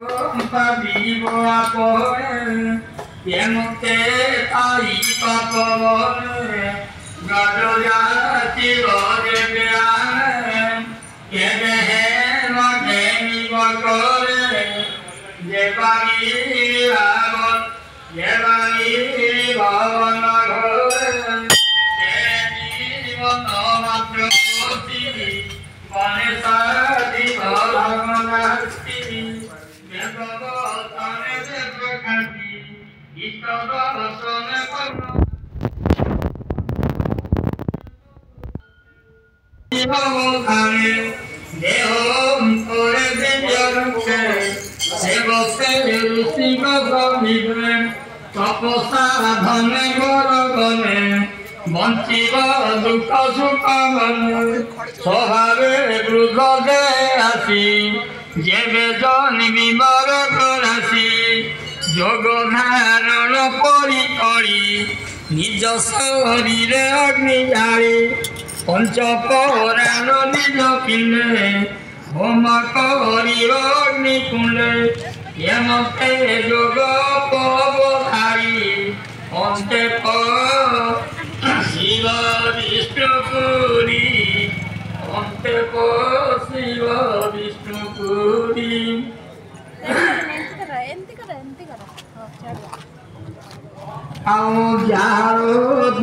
vivo apore, yemote tai papore, gadoya tirore beane, kede he mageni bagore, jebani bhavana ghore, jeni vanamaproti, vanesati bhavanasti. বঞ্চিব দুঃখ সুখ স্বভাবে ক্রুদ্ধ যে আসি যেবে জন্মিবার রাশি যোগ ধারণ করি করি নিজ শরীরে অগ্নি জারি পঞ্চ পরাণ নিজ কিলে হোম করি অগ্নি কুলে এমতে যোগ পবধারী অন্তে শিব বিষ্ণুপুরী অন্তে শিব বিষ্ণুপুরী आओ यारो